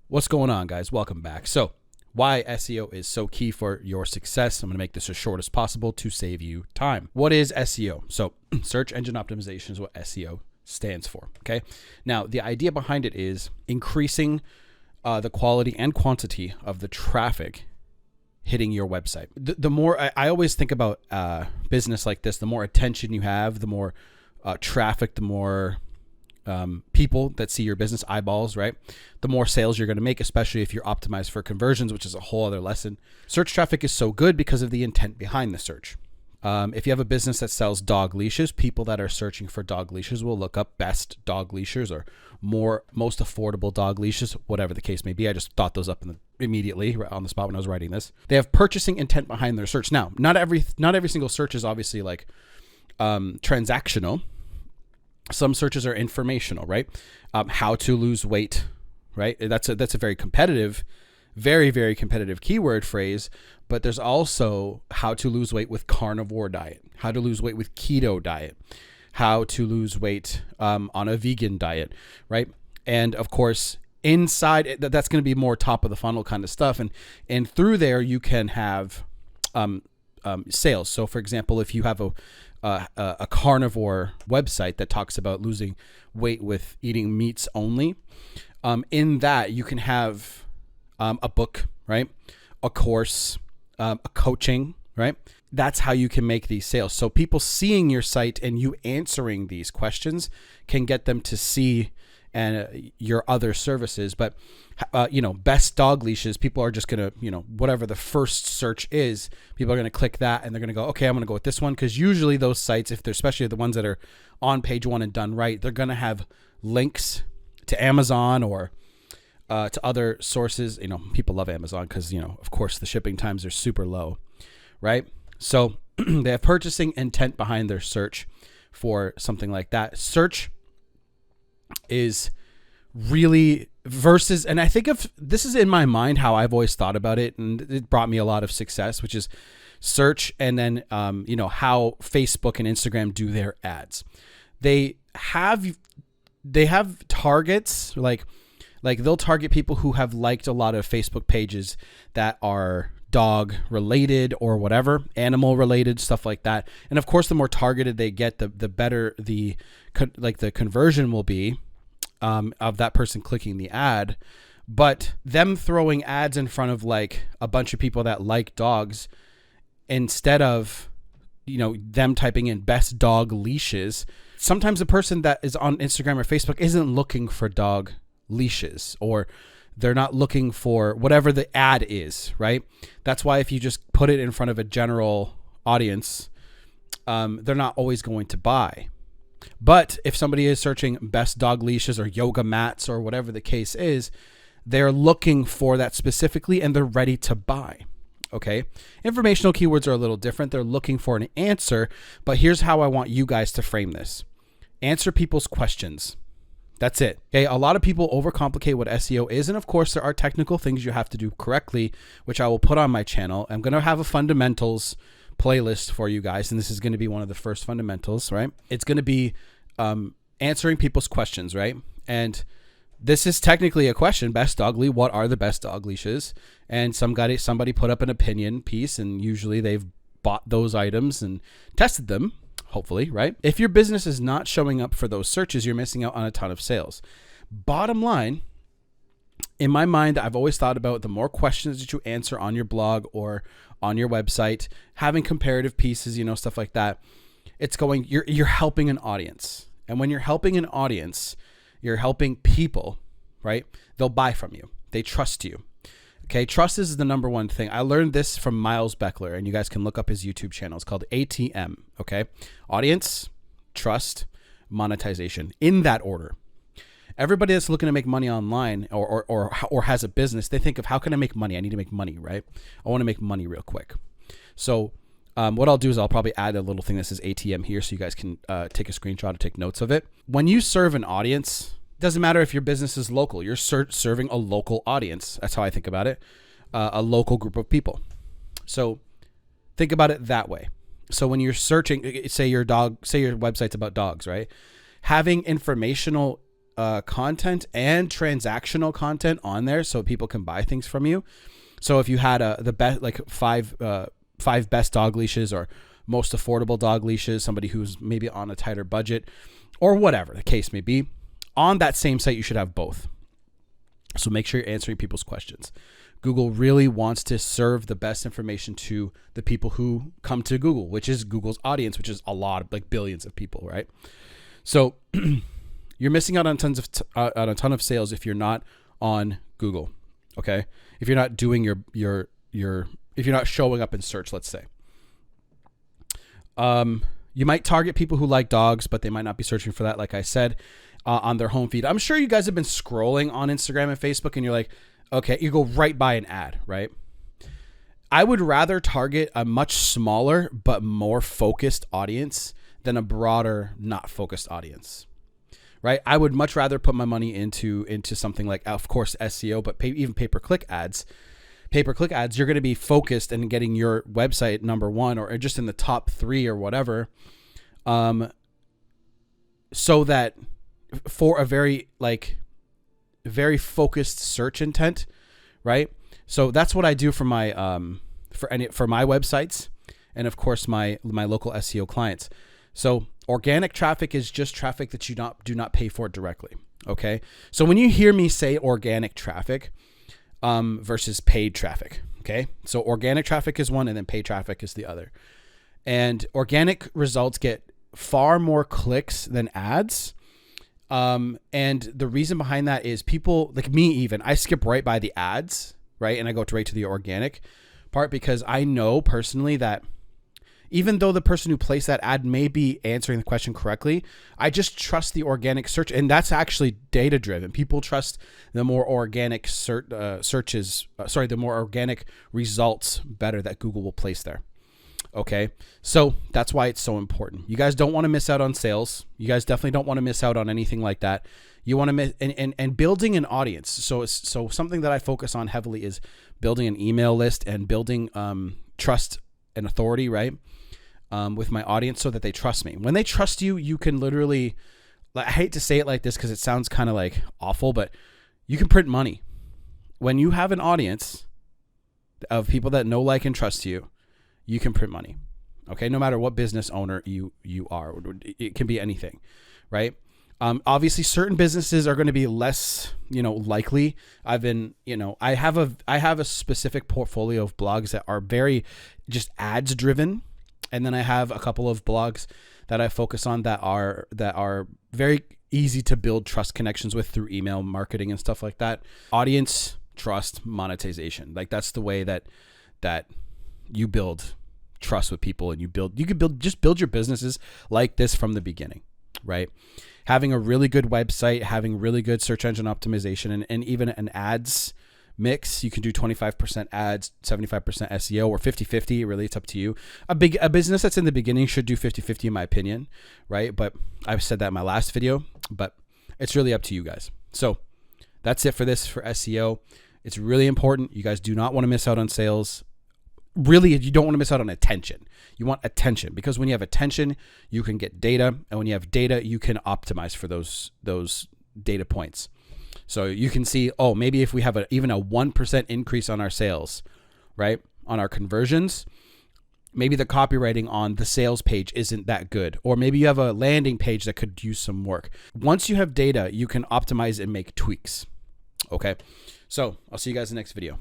What's going on, guys? Welcome back. So, why SEO is so key for your success. I'm going to make this as short as possible to save you time. What is SEO? So, search engine optimization is what SEO stands for. Okay. Now, the idea behind it is increasing the quality and quantity of the traffic hitting your website. The more I always think about business like this, the more attention you have, the more traffic, the more people that see your business, eyeballs, right? The more sales you're going to make, especially if you're optimized for conversions, which is a whole other lesson. Search traffic is so good because of the intent behind the search. If you have a business that sells dog leashes, people that are searching for dog leashes will look up best dog leashes or most affordable dog leashes, whatever the case may be. I just thought those up immediately on the spot when I was writing this. They have purchasing intent behind their search. Now, not every single search is obviously like transactional. Some searches are informational, right? How to lose weight, right? That's a very competitive, very, very competitive keyword phrase. But there's also how to lose weight with carnivore diet, how to lose weight with keto diet, how to lose weight on a vegan diet, right? And of course, inside that's going to be more top of the funnel kind of stuff. And through there, you can have sales. So for example, if you have a carnivore website that talks about losing weight with eating meats only, in that you can have a book, right? A course, a coaching, right? That's how you can make these sales. So people seeing your site and you answering these questions can get them to see your other services. But best dog leashes, people are just going to, whatever the first search is, people are going to click that and they're going to go, okay, I'm going to go with this one. Because usually those sites, if they're especially the ones that are on page one and done right, they're going to have links to Amazon or to other sources. People love Amazon because, of course, the shipping times are super low, right? So they have purchasing intent behind their search for something like that. Search is really versus, and I think of this is in my mind how I've always thought about it, and it brought me a lot of success, which is search and then how Facebook and Instagram do their ads. They have targets like they'll target people who have liked a lot of Facebook pages that are dog related or whatever, animal related, stuff like that. And of course, the more targeted they get, the better the conversion will be of that person clicking the ad. But them throwing ads in front of like a bunch of people that like dogs, instead of them typing in best dog leashes, sometimes the person that is on Instagram or Facebook isn't looking for dog leashes, or they're not looking for whatever the ad is, right? That's why if you just put it in front of a general audience, they're not always going to buy. But if somebody is searching best dog leashes or yoga mats or whatever the case is, they're looking for that specifically and they're ready to buy. Okay. Informational keywords are a little different. They're looking for an answer, but here's how I want you guys to frame this. Answer people's questions. That's it. Okay. A lot of people overcomplicate what SEO is. And of course, there are technical things you have to do correctly, which I will put on my channel. I'm going to have a fundamentals playlist for you guys. And this is going to be one of the first fundamentals, right? It's going to be answering people's questions, right? And this is technically a question, best dog leash. What are the best dog leashes? And somebody put up an opinion piece, and usually they've bought those items and tested them. Hopefully, right? If your business is not showing up for those searches, you're missing out on a ton of sales. Bottom line, in my mind, I've always thought about the more questions that you answer on your blog or on your website, having comparative pieces, stuff like that. You're helping an audience. And when you're helping an audience, you're helping people, right? They'll buy from you. They trust you. Okay, trust is the number one thing. I learned this from Miles BECKLER, and you guys can look up his YouTube channel. It's called ATM, okay? Audience, trust, monetization, in that order. Everybody that's looking to make money online or has a business, they think of how can I make money? I need to make money, right? I want to make money real quick. So what I'll do is I'll probably add a little thing that says ATM here so you guys can take a screenshot or take notes of it. When you serve an audience, doesn't matter if your business is local. You're serving a local audience. That's how I think about it. A local group of people. So think about it that way. So when you're searching, say your website's about dogs, right? Having informational content and transactional content on there so people can buy things from you. So if you had the best, like five best dog leashes or most affordable dog leashes, somebody who's maybe on a tighter budget or whatever the case may be, on that same site, you should have both. So make sure you're answering people's questions. Google really wants to serve the best information to the people who come to Google, which is Google's audience, which is a lot of, like, billions of people, right? So you're missing out on on a ton of sales if you're not on Google. Okay, if you're not doing if you're not showing up in search, let's say. You might target people who like dogs, but they might not be searching for that, like I said, on their home feed. I'm sure you guys have been scrolling on Instagram and Facebook, and you're like, okay, you go right by an ad, right? I would rather target a much smaller but more focused audience than a broader, not focused audience, right? I would much rather put my money into something like, of course, SEO, but even pay-per-click ads. Pay-per-click ads, you're going to be focused and getting your website number one or just in the top 3 or whatever, so that for a very focused search intent, right? So that's what I do for my for my websites, and of course my local SEO clients. So organic traffic is just traffic that you do not pay for directly. Okay. So when you hear me say organic traffic versus paid traffic, okay. So organic traffic is one, and then paid traffic is the other. And organic results get far more clicks than ads. And the reason behind that is people like me, even I skip right by the ads, right? And I go right to the organic part, because I know personally that even though the person who placed that ad may be answering the question correctly, I just trust the organic search. And that's actually data driven. People trust the more organic the more organic results better that Google will place there. Okay. So that's why it's so important. You guys don't want to miss out on sales. You guys definitely don't want to miss out on anything like that. You want to miss and building an audience. So something that I focus on heavily is building an email list and building trust and authority, right? With my audience, so that they trust me. When they trust you, you can literally, I hate to say it like this because it sounds kind of like awful, but you can print money. When you have an audience of people that know, like, and trust you, you can print money. Okay. No matter what business owner you are, it can be anything, right? Obviously certain businesses are going to be less, likely. I have a specific portfolio of blogs that are very just ads driven. And then I have a couple of blogs that I focus on that are very easy to build trust connections with through email marketing and stuff like that. Audience, trust, monetization. Like, that's the way that you build trust with people, and you could build your businesses like this from the beginning, right? Having a really good website, having really good search engine optimization, and even an ads mix. You can do 25% ads, 75% SEO, or 50-50. Really, it's up to you. A business that's in the beginning should do 50-50 in my opinion, right? But I've said that in my last video, but it's really up to you guys. So that's it for SEO. It's really important. You guys do not want to miss out on sales. Really, you don't want to miss out on attention. You want attention, because when you have attention, you can get data, and when you have data, you can optimize for those data points. So you can see, maybe if we have even a 1% increase on our sales, right, on our conversions, maybe the copywriting on the sales page isn't that good, or maybe you have a landing page that could use some work. Once you have data, you can optimize and make tweaks. Okay, so I'll see you guys in the next video.